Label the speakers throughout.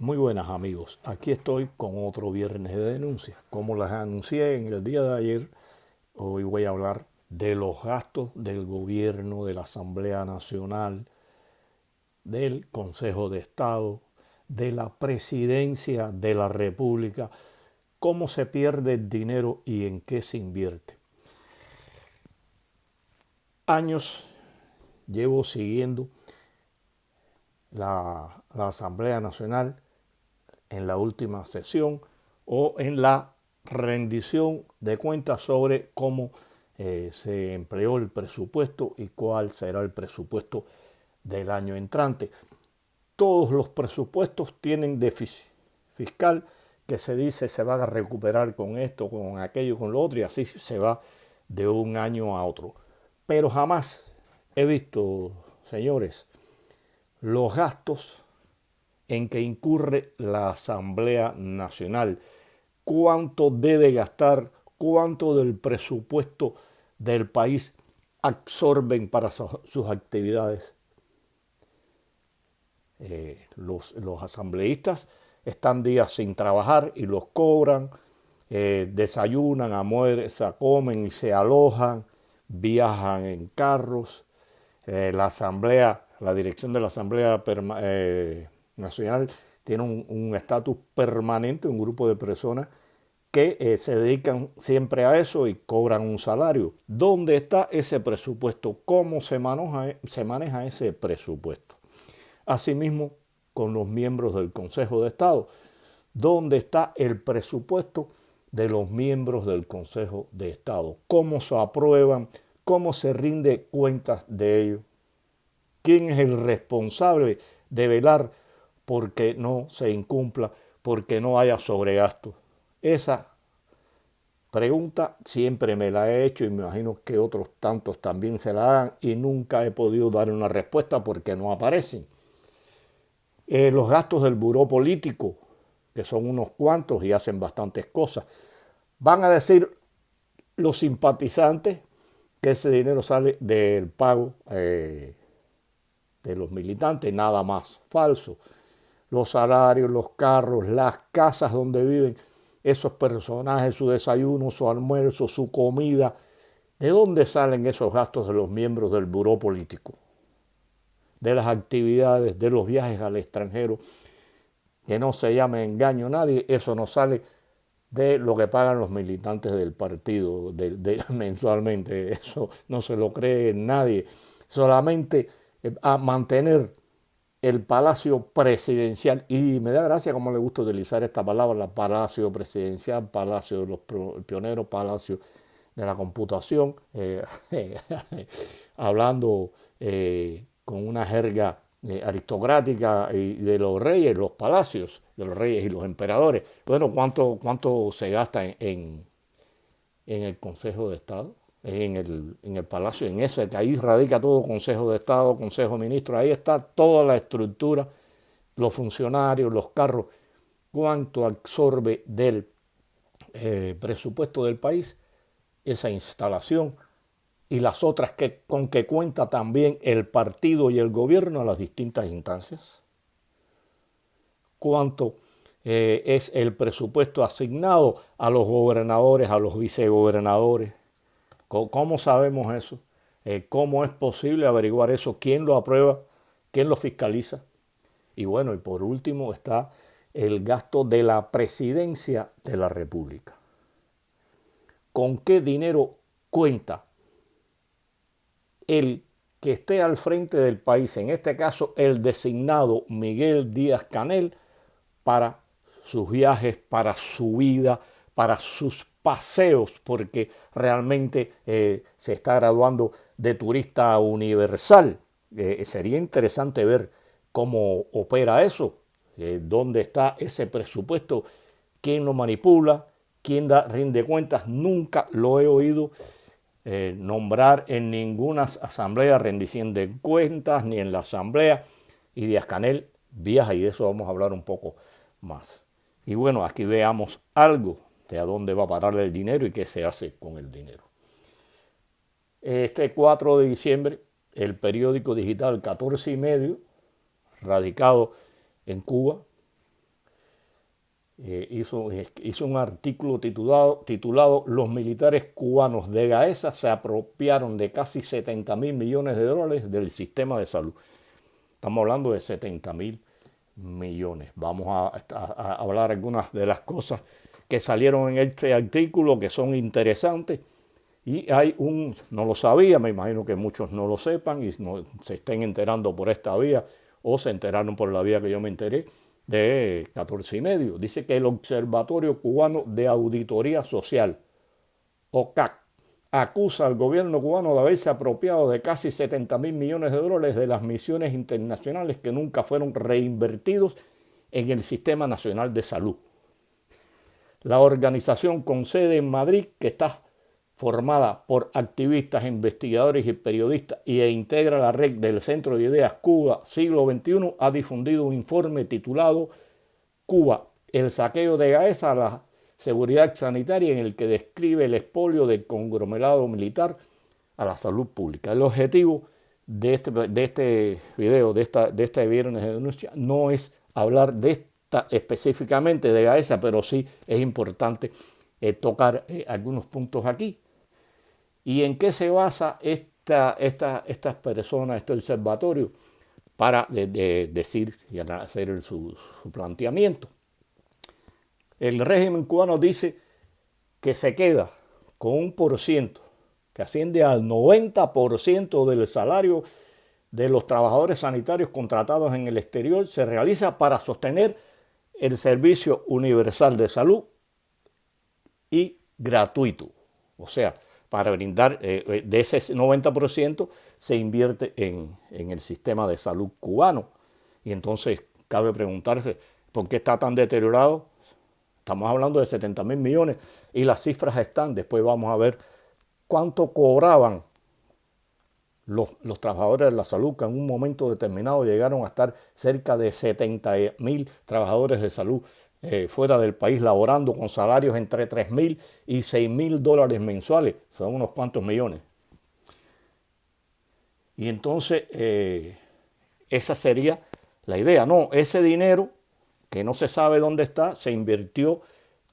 Speaker 1: Muy buenas amigos, aquí estoy con otro viernes de denuncias. Como les anuncié en el día de ayer, hoy voy a hablar de los gastos del gobierno, de la Asamblea Nacional, del Consejo de Estado, de la Presidencia de la República, cómo se pierde el dinero y en qué se invierte. Años llevo siguiendo la Asamblea Nacional en la última sesión o en la rendición de cuentas sobre cómo se empleó el presupuesto y cuál será el presupuesto del año entrante. Todos los presupuestos tienen déficit fiscal que se dice se va a recuperar con esto, con aquello, con lo otro, y así se va de un año a otro. Pero jamás he visto, señores, los gastos en que incurre la Asamblea Nacional. ¿Cuánto debe gastar? ¿Cuánto del presupuesto del país absorben para sus actividades? Los asambleístas están días sin trabajar y los cobran, desayunan, almuerzan, comen y se alojan, viajan en carros. La dirección de la Asamblea Nacional tiene un estatus permanente, un grupo de personas que se dedican siempre a eso y cobran un salario. ¿Dónde está ese presupuesto? ¿Cómo se maneja ese presupuesto? Asimismo, con los miembros del Consejo de Estado. ¿Dónde está el presupuesto de los miembros del Consejo de Estado? ¿Cómo se aprueban? ¿Cómo se rinde cuentas de ellos? ¿Quién es el responsable de velar porque no se incumpla, porque no haya sobregasto? Esa pregunta siempre me la he hecho y me imagino que otros tantos también se la hagan y nunca he podido dar una respuesta porque no aparecen. Los gastos del buró político, que son unos cuantos y hacen bastantes cosas, van a decir los simpatizantes que ese dinero sale del pago de los militantes, nada más. Falso. Los salarios, los carros, las casas donde viven esos personajes, su desayuno, su almuerzo, su comida. ¿De dónde salen esos gastos de los miembros del buró político? De las actividades, de los viajes al extranjero. Que no se llame engaño a nadie, eso no sale de lo que pagan los militantes del partido mensualmente. Eso no se lo cree nadie. Solamente a mantener el palacio presidencial, y me da gracia como le gusta utilizar esta palabra, palacio presidencial, palacio de los pioneros, palacio de la computación, hablando con una jerga aristocrática y de los reyes, los palacios de los reyes y los emperadores. Bueno, ¿cuánto se gasta en el Consejo de Estado? En el Palacio, en eso, que ahí radica todo Consejo de Estado, Consejo de Ministros, ahí está toda la estructura, los funcionarios, los carros, cuánto absorbe del presupuesto del país esa instalación y las otras con que cuenta también el partido y el gobierno a las distintas instancias. Cuánto es el presupuesto asignado a los gobernadores, a los vicegobernadores. ¿Cómo sabemos eso? ¿Cómo es posible averiguar eso? ¿Quién lo aprueba? ¿Quién lo fiscaliza? Y bueno, y por último está el gasto de la presidencia de la República. ¿Con qué dinero cuenta el que esté al frente del país, en este caso el designado Miguel Díaz-Canel, para sus viajes, para su vida, para sus paseos, porque realmente se está graduando de turista universal? Sería interesante ver cómo opera eso, dónde está ese presupuesto, quién lo manipula, quién rinde cuentas. Nunca lo he oído nombrar en ninguna asamblea rendición de cuentas, ni en la asamblea, y Díaz-Canel viaja, y de eso vamos a hablar un poco más. Y bueno, aquí veamos algo de a dónde va a parar el dinero y qué se hace con el dinero. Este 4 de diciembre, el periódico digital 14 y medio, radicado en Cuba, hizo un artículo titulado Los militares cubanos de Gaesa se apropiaron de casi 70.000 millones de dólares del sistema de salud. Estamos hablando de 70.000 millones. Vamos a hablar algunas de las cosas que salieron en este artículo que son interesantes. Y hay no lo sabía, me imagino que muchos no lo sepan y no se estén enterando por esta vía o se enteraron por la vía que yo me enteré, de 14 y medio. Dice que el Observatorio Cubano de Auditoría Social, OCAC, acusa al gobierno cubano de haberse apropiado de casi 70.000 millones de dólares de las misiones internacionales que nunca fueron reinvertidos en el Sistema Nacional de Salud. La organización con sede en Madrid, que está formada por activistas, investigadores y periodistas e integra la red del Centro de Ideas Cuba Siglo XXI, ha difundido un informe titulado Cuba, el saqueo de Gaesa a la seguridad sanitaria, en el que describe el expolio del conglomerado militar a la salud pública. El objetivo de este video, de este viernes de denuncia, no es hablar de esta específicamente de Gaesa, pero sí es importante tocar algunos puntos aquí. ¿Y en qué se basa estas personas, este observatorio, para decir y hacer su planteamiento? El régimen cubano dice que se queda con un porciento que asciende al 90% del salario de los trabajadores sanitarios contratados en el exterior, se realiza para sostener el servicio universal de salud y gratuito. O sea, para brindar, de ese 90% se invierte en el sistema de salud cubano. Y entonces cabe preguntarse, ¿por qué está tan deteriorado? Estamos hablando de 70.000 millones y las cifras están. Después vamos a ver cuánto cobraban los trabajadores de la salud, que en un momento determinado llegaron a estar cerca de 70.000 trabajadores de salud fuera del país, laborando con salarios entre 3.000 y 6.000 dólares mensuales. Son unos cuantos millones. Y entonces esa sería la idea. No, ese dinero, que no se sabe dónde está, se invirtió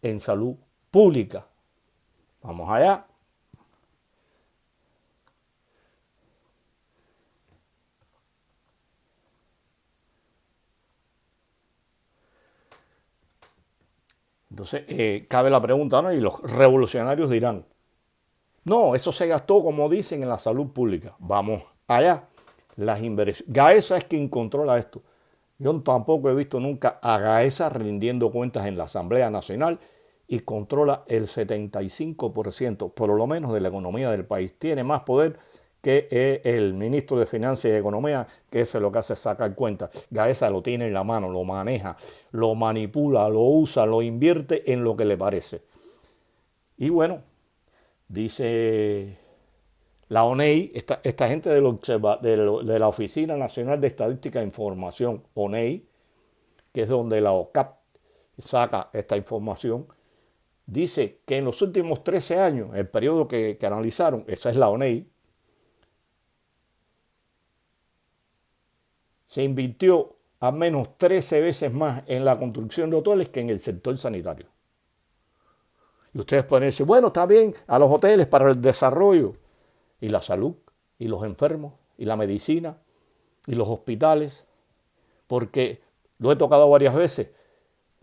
Speaker 1: en salud pública. Vamos allá. Entonces, cabe la pregunta, ¿no? Y los revolucionarios dirán, no, eso se gastó, como dicen, en la salud pública. Vamos allá. Las inversiones. Gaesa es quien controla esto. Yo tampoco he visto nunca a Gaesa rindiendo cuentas en la Asamblea Nacional y controla el 75%, por lo menos, de la economía del país. Tiene más poder que el ministro de Finanzas y Economía, que eso es lo que hace, sacar cuentas. Gaesa lo tiene en la mano, lo maneja, lo manipula, lo usa, lo invierte en lo que le parece. Y bueno, dice la ONEI, esta gente de la Oficina Nacional de Estadística e Información, ONEI, que es donde la OCAP saca esta información, dice que en los últimos 13 años, el periodo que analizaron, esa es la ONEI, se invirtió al menos 13 veces más en la construcción de hoteles que en el sector sanitario. Y ustedes pueden decir, bueno, está bien, a los hoteles para el desarrollo y la salud, y los enfermos, y la medicina, y los hospitales, porque lo he tocado varias veces,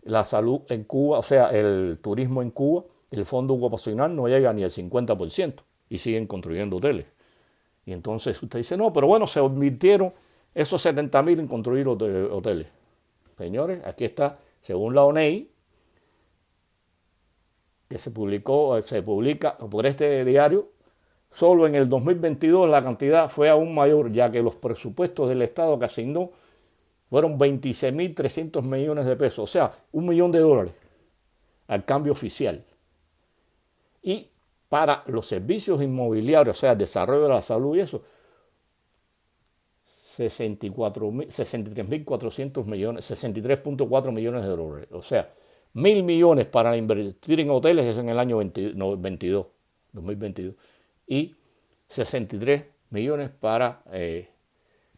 Speaker 1: la salud en Cuba, o sea, el turismo en Cuba, el fondo ocupacional no llega ni al 50% y siguen construyendo hoteles. Y entonces usted dice, no, pero bueno, se invirtieron esos 70.000 en construir hoteles. Señores, aquí está, según la ONEI, que se publica por este diario, solo en el 2022 la cantidad fue aún mayor, ya que los presupuestos del Estado que asignó fueron 26.300 millones de pesos, o sea, $1 millón al cambio oficial. Y para los servicios inmobiliarios, o sea, el desarrollo de la salud y eso, 63.400 millones, 63.4 millones de dólares. O sea, 1.000 millones para invertir en hoteles, eso en el año 2022, y 63 millones para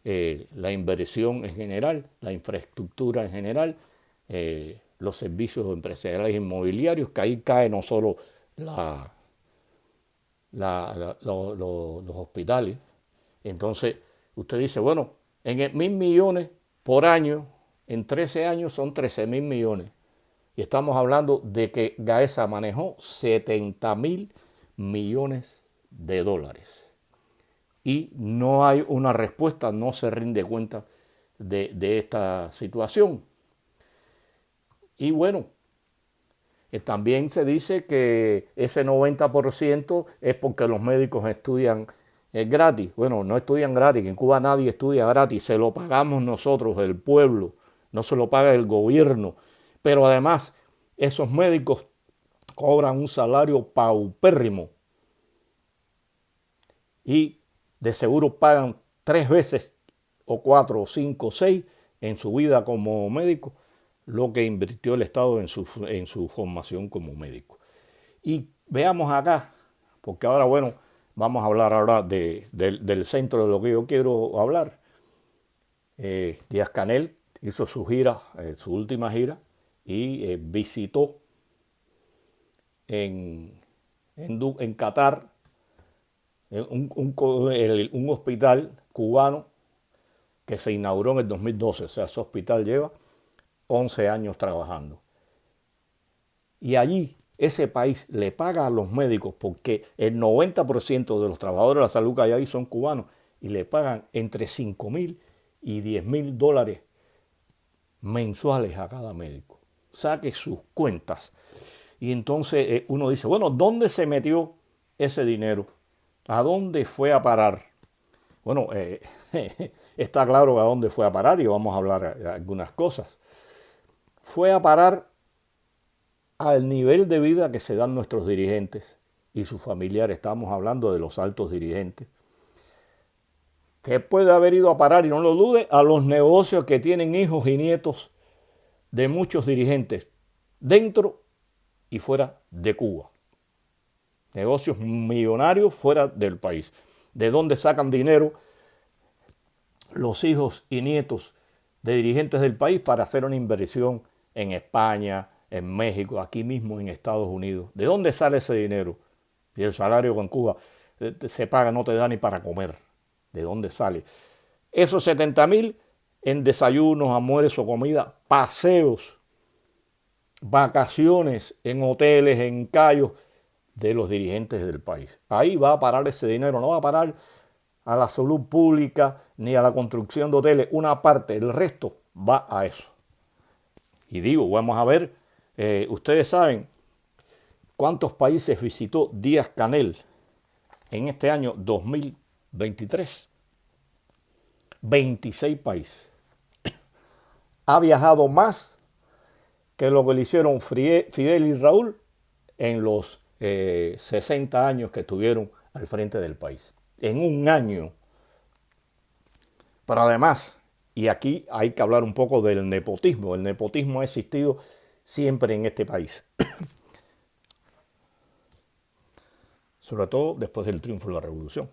Speaker 1: la inversión en general, la infraestructura en general, los servicios empresariales inmobiliarios, que ahí cae no solo los hospitales. Entonces, usted dice, bueno, en 1.000 millones por año, en 13 años son 13.000 millones. Y estamos hablando de que Gaesa manejó 70.000 millones de dólares. Y no hay una respuesta, no se rinde cuenta de esta situación. Y bueno, también se dice que ese 90% es porque los médicos estudian gratis. Bueno, no estudian gratis, en Cuba nadie estudia gratis, se lo pagamos nosotros, el pueblo, no se lo paga el gobierno. Pero además, esos médicos cobran un salario paupérrimo y de seguro pagan 3 veces o 4 o 5 o 6 en su vida como médico lo que invirtió el Estado en su formación como médico. Y veamos acá, porque ahora, bueno, vamos a hablar ahora del centro de lo que yo quiero hablar. Díaz-Canel hizo su gira, su última gira, y visitó en Qatar un hospital cubano que se inauguró en el 2012. O sea, ese hospital lleva 11 años trabajando. Y allí ese país le paga a los médicos, porque el 90% de los trabajadores de la salud que hay ahí son cubanos, y le pagan entre 5.000 y 10.000 dólares mensuales a cada médico. Saque sus cuentas. Y entonces uno dice, bueno, ¿dónde se metió ese dinero? ¿A dónde fue a parar? Bueno, está claro a dónde fue a parar y vamos a hablar de algunas cosas. Fue a parar al nivel de vida que se dan nuestros dirigentes y sus familiares. Estamos hablando de los altos dirigentes. Que puede haber ido a parar, y no lo dude, a los negocios que tienen hijos y nietos de muchos dirigentes dentro y fuera de Cuba. Negocios millonarios fuera del país. ¿De dónde sacan dinero los hijos y nietos de dirigentes del país para hacer una inversión en España, en México, aquí mismo en Estados Unidos? ¿De dónde sale ese dinero? Y el salario con Cuba se paga, no te da ni para comer. ¿De dónde sale? Esos 70.000 en desayunos, almuerzos, comida, paseos, vacaciones en hoteles, en cayos de los dirigentes del país. Ahí va a parar ese dinero, no va a parar a la salud pública ni a la construcción de hoteles. Una parte, el resto va a eso. Y digo, vamos a ver, ustedes saben cuántos países visitó Díaz-Canel en este año 2023. 26 países. Ha viajado más que lo que le hicieron Fidel y Raúl en los 60 años que estuvieron al frente del país. En un año. Pero además, y aquí hay que hablar un poco del nepotismo. El nepotismo ha existido siempre en este país. Sobre todo después del triunfo de la revolución.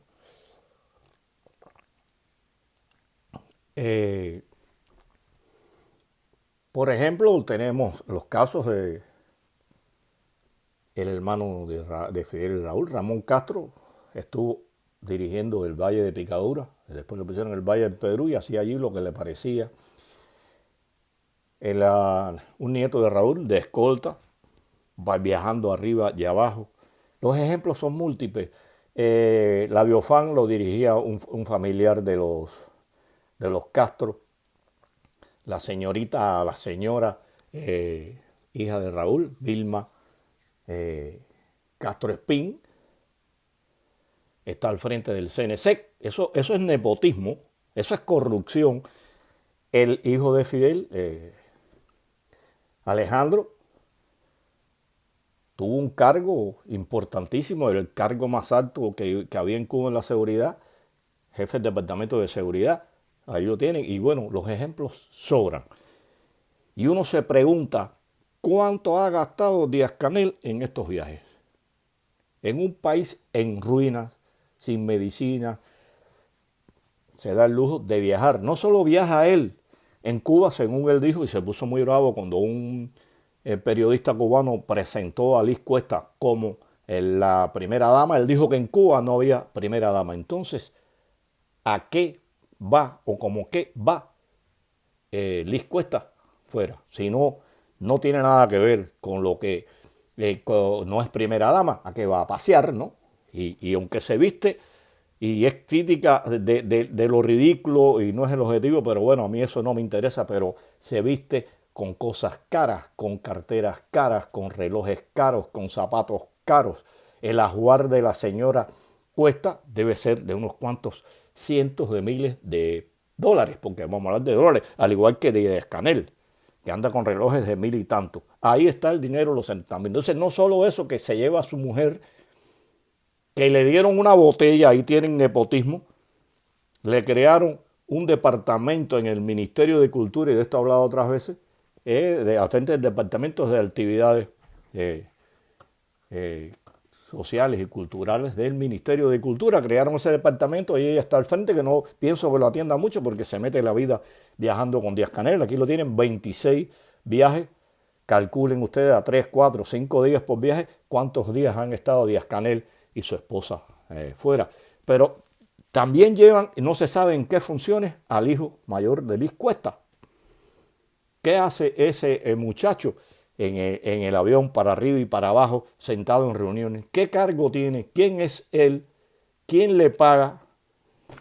Speaker 1: Por ejemplo, tenemos los casos de el hermano de Fidel y Raúl, Ramón Castro, estuvo dirigiendo el Valle de Picadura, después lo pusieron en el Valle del Perú y hacía allí lo que le parecía. Un nieto de Raúl, de escolta, va viajando arriba y abajo. Los ejemplos son múltiples. La Biofan lo dirigía un familiar de los Castro. La señora, hija de Raúl, Vilma Castro Espín, está al frente del CNC. Eso es nepotismo, eso es corrupción. El hijo de Fidel, Alejandro, tuvo un cargo importantísimo, el cargo más alto que había en Cuba en la seguridad, jefe del departamento de seguridad. Ahí lo tienen. Y bueno, los ejemplos sobran. Y uno se pregunta, ¿cuánto ha gastado Díaz-Canel en estos viajes? En un país en ruinas, sin medicina, se da el lujo de viajar. No solo viaja él. En Cuba, según él dijo, y se puso muy bravo cuando un el periodista cubano presentó a Liz Cuesta como la primera dama. Él dijo que en Cuba no había primera dama. Entonces, ¿a qué va o como qué va Liz Cuesta fuera? Si no tiene nada que ver con lo que no es primera dama, ¿a qué va? A pasear, ¿no? Y aunque se viste y es crítica de lo ridículo y no es el objetivo, pero bueno, a mí eso no me interesa, pero se viste con cosas caras, con carteras caras, con relojes caros, con zapatos caros. El ajuar de la señora Cuesta debe ser de unos cuantos cientos de miles de dólares, porque vamos a hablar de dólares, al igual que de Escanel, que anda con relojes de 1000 y tanto. Ahí está el dinero, los centavos. Entonces, no solo eso que se lleva a su mujer, que le dieron una botella, ahí tienen nepotismo, le crearon un departamento en el Ministerio de Cultura, y de esto he hablado otras veces, al frente del Departamento de Actividades Sociales y Culturales del Ministerio de Cultura. Crearon ese departamento y ella está al frente, que no pienso que lo atienda mucho porque se mete la vida viajando con Díaz-Canel. Aquí lo tienen 26 viajes. Calculen ustedes a 3, 4, 5 días por viaje cuántos días han estado Díaz-Canel y su esposa fuera. Pero también llevan, no se sabe en qué funciones, al hijo mayor de Liz Cuesta. ¿Qué hace ese muchacho en el avión para arriba y para abajo, sentado en reuniones? ¿Qué cargo tiene? ¿Quién es él? ¿Quién le paga?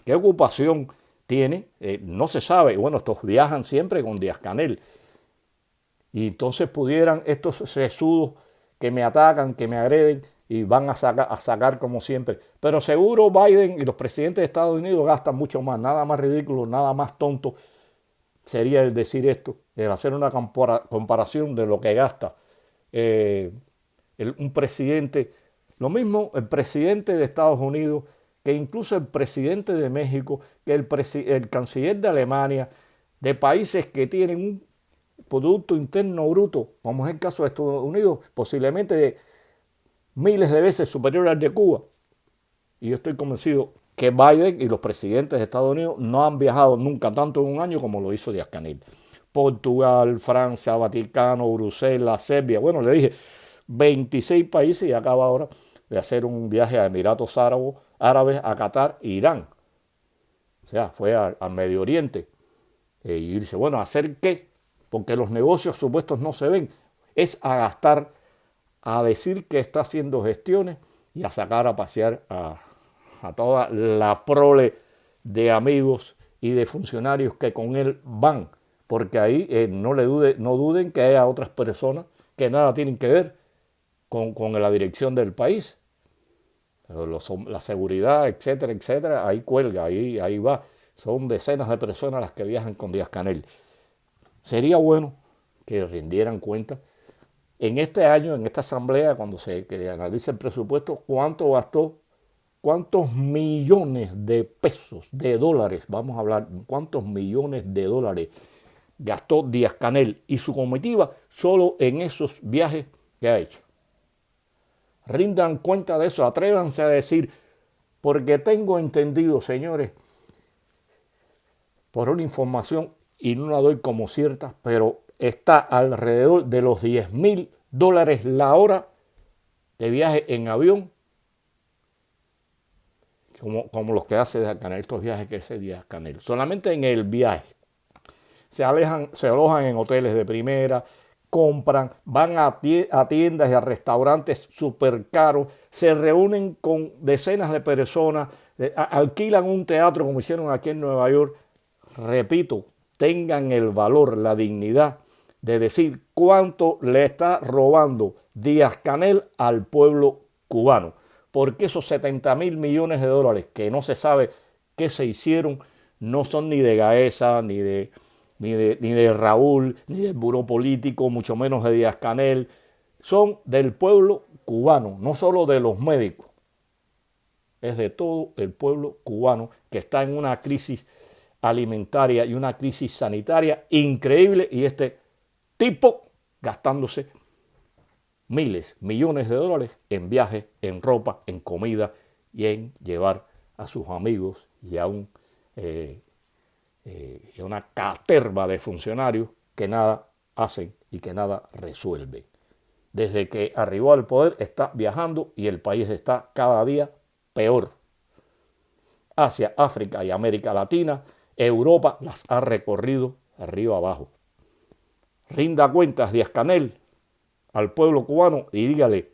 Speaker 1: ¿Qué ocupación tiene? No se sabe. Bueno, estos viajan siempre con Díaz-Canel. Y entonces pudieran estos sesudos que me atacan, que me agreden, y van a sacar como siempre. Pero seguro Biden y los presidentes de Estados Unidos gastan mucho más. Nada más ridículo, nada más tonto sería el decir esto, el hacer una comparación de lo que gasta un presidente. Lo mismo el presidente de Estados Unidos, que incluso el presidente de México, que el canciller de Alemania, de países que tienen un Producto Interno Bruto, como es el caso de Estados Unidos, posiblemente de miles de veces superior al de Cuba. Y yo estoy convencido que Biden y los presidentes de Estados Unidos no han viajado nunca tanto en un año como lo hizo Díaz-Canel. Portugal, Francia, Vaticano, Bruselas, Serbia. Bueno, le dije 26 países, y acaba ahora de hacer un viaje a Emiratos Árabes, a Qatar e Irán. O sea, fue al Medio Oriente. Y dice, bueno, ¿hacer qué? Porque los negocios supuestos no se ven. Es a gastar, a decir que está haciendo gestiones y a sacar a pasear a toda la prole de amigos y de funcionarios que con él van. Porque ahí no duden que haya otras personas que nada tienen que ver con la dirección del país. La seguridad, etcétera, etcétera, ahí cuelga, ahí va. Son decenas de personas las que viajan con Díaz-Canel. Sería bueno que rindieran cuenta en este año, en esta asamblea, cuando se analice el presupuesto, cuánto gastó, cuántos millones de pesos, de dólares, vamos a hablar, cuántos millones de dólares gastó Díaz-Canel y su comitiva solo en esos viajes que ha hecho. Rindan cuenta de eso, atrévanse a decir, porque tengo entendido, señores, por una información, y no la doy como cierta, pero está alrededor de los $10,000 la hora de viaje en avión, como los que hace Díaz-Canel, estos viajes que hace Díaz-Canel. Solamente en el viaje. Se alojan en hoteles de primera, compran, van a tiendas y a restaurantes súper caros, se reúnen con decenas de personas, alquilan un teatro como hicieron aquí en Nueva York. Repito, tengan el valor, la dignidad de decir cuánto le está robando Díaz-Canel al pueblo cubano. Porque esos 70,000 millones de dólares que no se sabe qué se hicieron no son ni de Gaesa, ni de Raúl, ni del Buró Político, mucho menos de Díaz-Canel. Son del pueblo cubano, no solo de los médicos. Es de todo el pueblo cubano que está en una crisis alimentaria y una crisis sanitaria increíble, y este tipo gastándose miles, millones de dólares en viajes, en ropa, en comida y en llevar a sus amigos y a una caterva de funcionarios que nada hacen y que nada resuelve. Desde que arribó al poder está viajando y el país está cada día peor. Asia, África y América Latina, Europa las ha recorrido arriba abajo. Rinda cuentas, Díaz-Canel, al pueblo cubano y dígale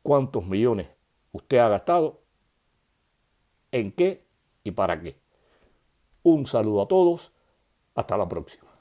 Speaker 1: cuántos millones usted ha gastado, en qué y para qué. Un saludo a todos, hasta la próxima.